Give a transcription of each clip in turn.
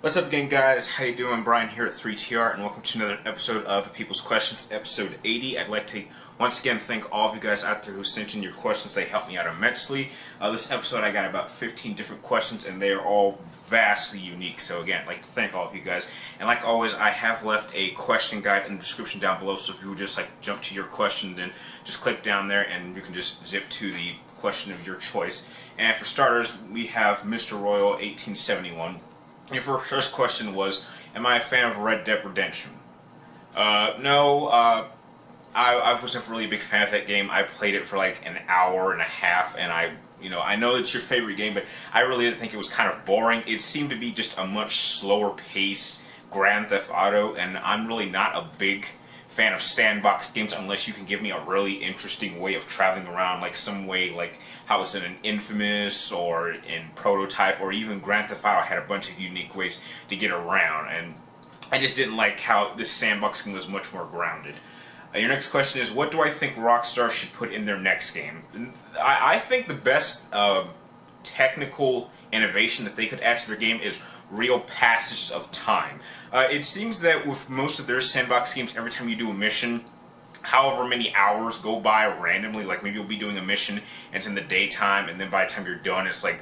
What's up again, guys? How you doing? Brian here at 3TR, and welcome to another episode of The People's Questions, episode 80. I'd like to once again thank all of you guys out there who sent in your questions. They helped me out immensely. This episode I got about 15 different questions, and they are all vastly unique. So again, I'd like to thank all of you guys. And like always, I have left a question guide in the description down below, so if you would just jump to your question, then just click down there and you can just zip to the question of your choice. And for starters, we have Mr. Royal 1871. Your first question was, am I a fan of Red Dead Redemption? No, I wasn't really a big fan of that game. I played it for like an hour and a half, and I know it's your favorite game, but I really didn't think it was kind of boring. It seemed to be just a much slower paced Grand Theft Auto, and I'm really not a big fan of sandbox games unless you can give me a really interesting way of traveling around, like some way like how it's in an Infamous or in Prototype, or even Grand Theft Auto had a bunch of unique ways to get around, and I just didn't like how this sandbox game was much more grounded. Your next question is, what do I think Rockstar should put in their next game? I think the best technical innovation that they could add to their game is real passages of time. It seems that with most of their sandbox games, every time you do a mission, however many hours go by randomly. Like maybe you'll be doing a mission and it's in the daytime, and then by the time you're done it's like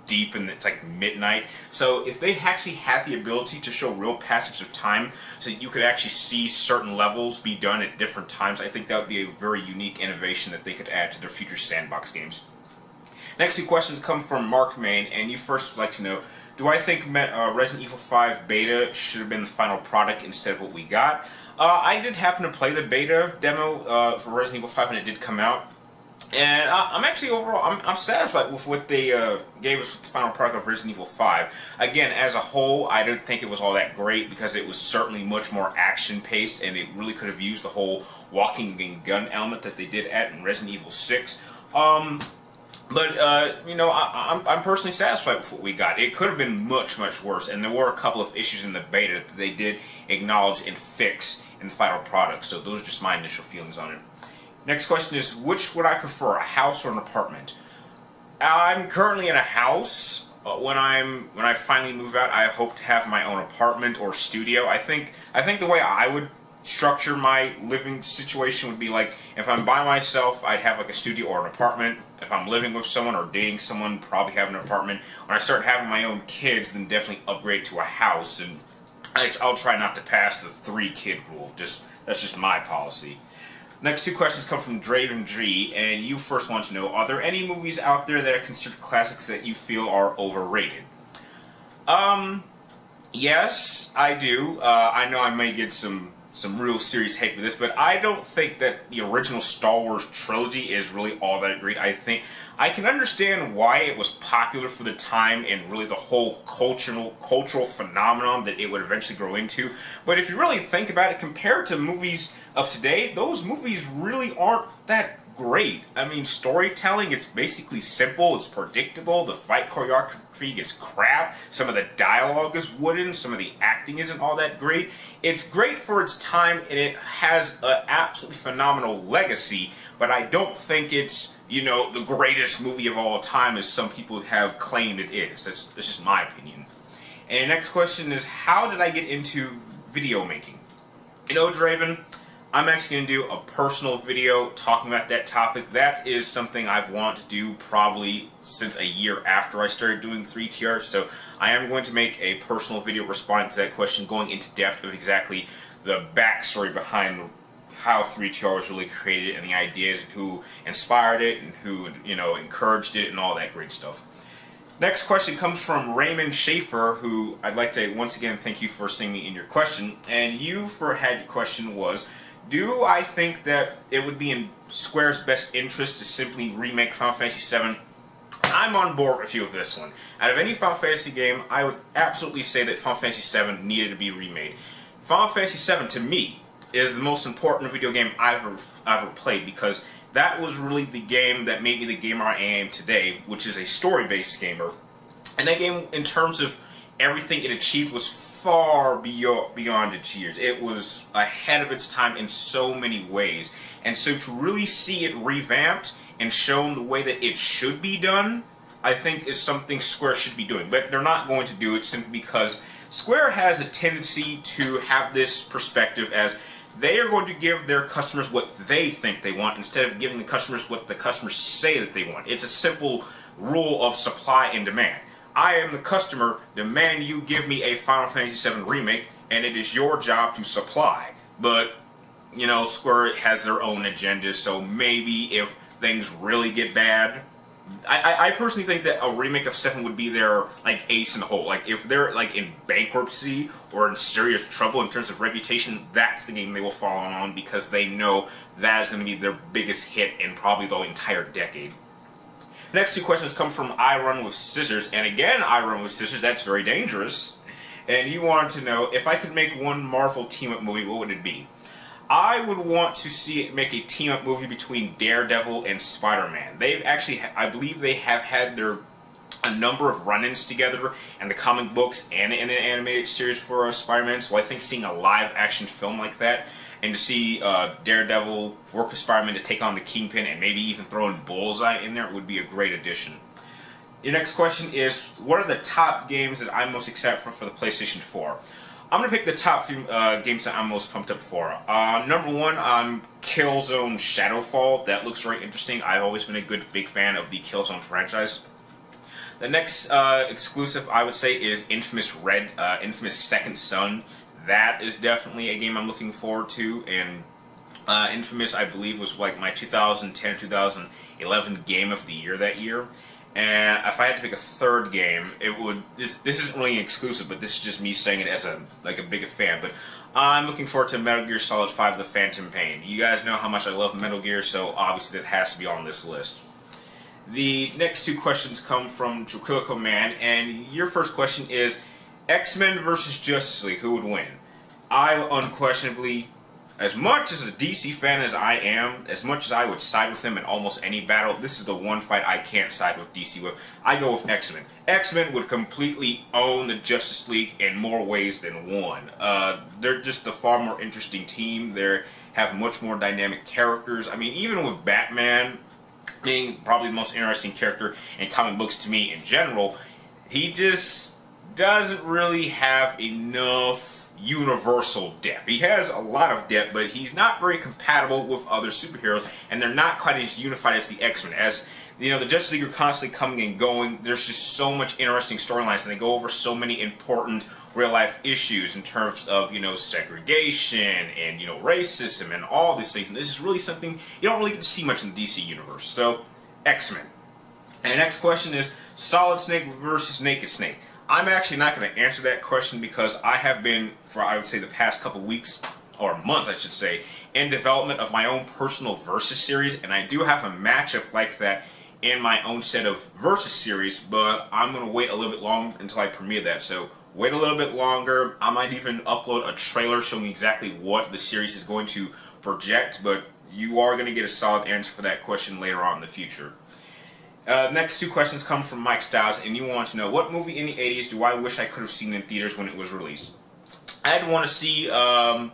deep and it's like midnight. So if they actually had the ability to show real passage of time so that you could actually see certain levels be done at different times, I think that would be a very unique innovation that they could add to their future sandbox games. Next two questions come from Mark Main, and you first would like to know, do I think Resident Evil 5 beta should have been the final product instead of what we got? I did happen to play the beta demo for Resident Evil 5 when it did come out, and I'm actually overall I'm satisfied with what they gave us with the final product of Resident Evil 5. Again, as a whole, I don't think it was all that great because it was certainly much more action-paced, and it really could have used the whole walking and gun element that they did add in Resident Evil 6. But, I'm personally satisfied with what we got. It could have been much, much worse, and there were a couple of issues in the beta that they did acknowledge and fix in the final product, so those are just my initial feelings on it. Next question is, which would I prefer, a house or an apartment? I'm currently in a house. When I finally move out, I hope to have my own apartment or studio. I think the way I would structure my living situation would be like, if I'm by myself, I'd have like a studio or an apartment. If I'm living with someone or dating someone, probably have an apartment. When I start having my own kids, then definitely upgrade to a house, and I'll try not to pass the 3-kid rule. That's just my policy. Next two questions come from Draven G, and you first want to know, are there any movies out there that are considered classics that you feel are overrated? Yes, I do. I know I may get some real serious hate with this, but I don't think that the original Star Wars trilogy is really all that great. I think I can understand why it was popular for the time and really the whole cultural phenomenon that it would eventually grow into. But if you really think about it, compared to movies of today, those movies really aren't that great. I mean, storytelling, it's basically simple, it's predictable, the fight choreography gets crap, some of the dialogue is wooden, some of the acting isn't all that great. It's great for its time, and it has an absolutely phenomenal legacy, but I don't think it's, the greatest movie of all time as some people have claimed it is. That's just my opinion. And the next question is, how did I get into video making? Draven, I'm actually going to do a personal video talking about that topic. That is something I've wanted to do probably since a year after I started doing 3TR, so I am going to make a personal video responding to that question, going into depth of exactly the backstory behind how 3TR was really created and the ideas and who inspired it and who, encouraged it and all that great stuff. Next question comes from Rayman Shafer, who I'd like to once again thank you for sending me in your question, and your question was, do I think that it would be in Square's best interest to simply remake Final Fantasy VII? I'm on board with you with this one. Out of any Final Fantasy game, I would absolutely say that Final Fantasy VII needed to be remade. Final Fantasy VII, to me, is the most important video game I've ever played, because that was really the game that made me the gamer I am today, which is a story-based gamer. And that game, in terms of everything it achieved, was far beyond its years. It was ahead of its time in so many ways. And so to really see it revamped and shown the way that it should be done, I think is something Square should be doing. But they're not going to do it simply because Square has a tendency to have this perspective as they are going to give their customers what they think they want instead of giving the customers what the customers say that they want. It's a simple rule of supply and demand. I am the customer, demand you give me a Final Fantasy VII Remake, and it is your job to supply. But, you know, Square has their own agenda, so maybe if things really get bad, I personally think that a remake of 7 would be their, like, ace in the hole. Like, if they're, like, in bankruptcy or in serious trouble in terms of reputation, that's the game they will fall on because they know that is going to be their biggest hit in probably the entire decade. Next 2 questions come from I Run With Scissors, and again, I Run With Scissors, that's very dangerous. And you wanted to know, if I could make one Marvel team-up movie, what would it be? I would want to see it make a team-up movie between Daredevil and Spider-Man. They've actually, I believe they have had a number of run-ins together in the comic books and in an animated series for Spider-Man, so I think seeing a live-action film like that, and to see Daredevil work with Spider-Man to take on the Kingpin and maybe even throw in Bullseye in there would be a great addition. Your next question is, what are the top games that I'm most excited for the PlayStation 4? I'm going to pick the top 3 games that I'm most pumped up for. Number 1, Killzone Shadowfall. That looks very interesting. I've always been a big fan of the Killzone franchise. The next exclusive, I would say, is Infamous Second Son. That is definitely a game I'm looking forward to, and Infamous, I believe, was like my 2010-2011 game of the year that year. And if I had to pick a third game, it would. This isn't really an exclusive, but this is just me saying it as a big fan. But I'm looking forward to Metal Gear Solid 5: The Phantom Pain. You guys know how much I love Metal Gear, so obviously that has to be on this list. The next 2 questions come from Draquilico Man, and your first question is X-Men versus Justice League. Who would win? I unquestionably, as much as a DC fan as I am, as much as I would side with them in almost any battle, this is the one fight I can't side with DC with. I go with X-Men. X-Men would completely own the Justice League in more ways than one. They're just a far more interesting team. They have much more dynamic characters. I mean, even with Batman being probably the most interesting character in comic books to me in general, he just doesn't really have enough universal depth. He has a lot of depth, but he's not very compatible with other superheroes, and they're not quite as unified as the X-Men. As you know, the Justice League are constantly coming and going. There's just so much interesting storylines, and they go over so many important real-life issues in terms of, you know, segregation and, you know, racism and all these things. And this is really something you don't really get to see much in the DC universe. So, X-Men. And the next question is Solid Snake versus Naked Snake. I'm actually not going to answer that question because I have been, for I would say the past couple weeks, or months I should say, in development of my own personal Versus series, and I do have a matchup like that in my own set of Versus series, but I'm going to wait a little bit long until I premiere that. So wait a little bit longer. I might even upload a trailer showing exactly what the series is going to project, but you are going to get a solid answer for that question later on in the future. Next 2 questions come from Mike Stylez, and you want to know, what movie in the 80s do I wish I could have seen in theaters when it was released? I'd want to see, if I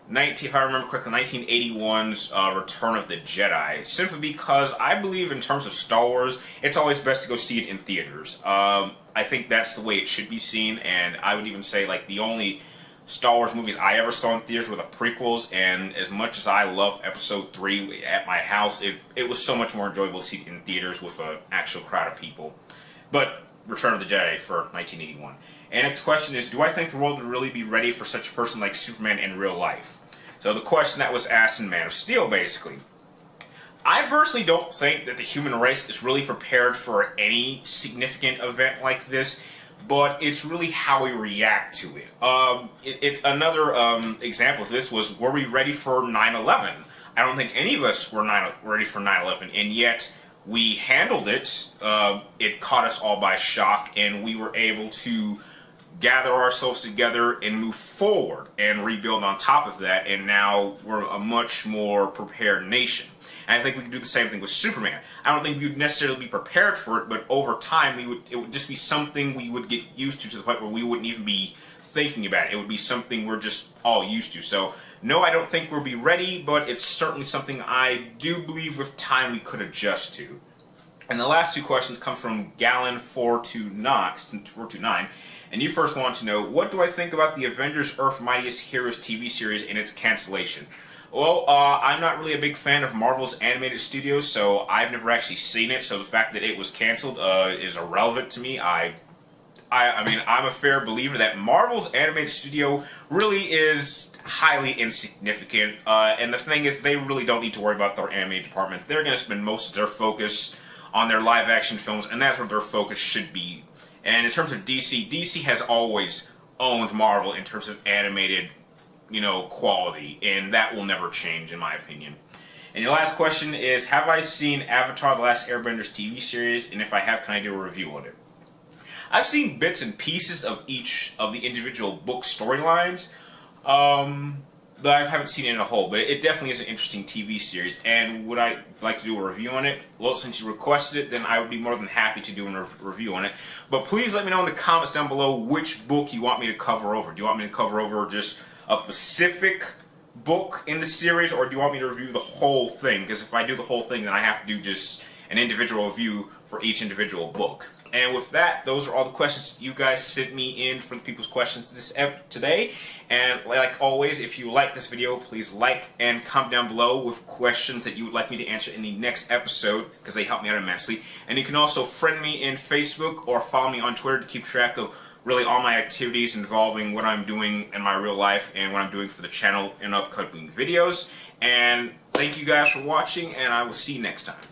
remember correctly, 1981's Return of the Jedi, simply because I believe in terms of Star Wars, it's always best to go see it in theaters. I think that's the way it should be seen, and I would even say, like, the only Star Wars movies I ever saw in theaters were the prequels, and as much as I love Episode 3 at my house, it was so much more enjoyable to see it in theaters with an actual crowd of people. But Return of the Jedi for 1981. And next question is, do I think the world would really be ready for such a person like Superman in real life? So the question that was asked in Man of Steel, basically. I personally don't think that the human race is really prepared for any significant event like this, but it's really how we react to it. It's another example of this was, were we ready for 9/11? I don't think any of us were ready for 9/11, and yet we handled it. It caught us all by shock, and we were able to gather ourselves together and move forward and rebuild on top of that, and now we're a much more prepared nation. And I think we could do the same thing with Superman. I don't think we would necessarily be prepared for it, but over time it would just be something we would get used to the point where we wouldn't even be thinking about it. It would be something we're just all used to. So no, I don't think we'll be ready, but it's certainly something I do believe with time we could adjust to. And the last two questions come from Gallon429, and you first want to know, what do I think about the Avengers Earth Mightiest Heroes TV series and its cancellation? Well, I'm not really a big fan of Marvel's animated studios, so I've never actually seen it, so the fact that it was canceled is irrelevant to me. I mean, I'm a fair believer that Marvel's animated studio really is highly insignificant, and the thing is, they really don't need to worry about their animated department. They're going to spend most of their focus on their live-action films, and that's where their focus should be. And in terms of DC, DC has always owned Marvel in terms of animated, quality, and that will never change, in my opinion. And your last question is, have I seen Avatar: The Last Airbenders TV series, and if I have, can I do a review on it? I've seen bits and pieces of each of the individual book storylines, but I haven't seen it in a whole. But it definitely is an interesting TV series, and would I like to do a review on it? Well, since you requested it, then I would be more than happy to do a review on it. But please let me know in the comments down below which book you want me to cover over. Do you want me to cover over just a specific book in the series, or do you want me to review the whole thing? Because if I do the whole thing, then I have to do just an individual review for each individual book. And with that, those are all the questions you guys sent me in for the people's questions today. And like always, if you like this video, please like and comment down below with questions that you would like me to answer in the next episode, because they help me out immensely. And you can also friend me in Facebook or follow me on Twitter to keep track of really all my activities involving what I'm doing in my real life and what I'm doing for the channel in upcoming videos. And thank you guys for watching, and I will see you next time.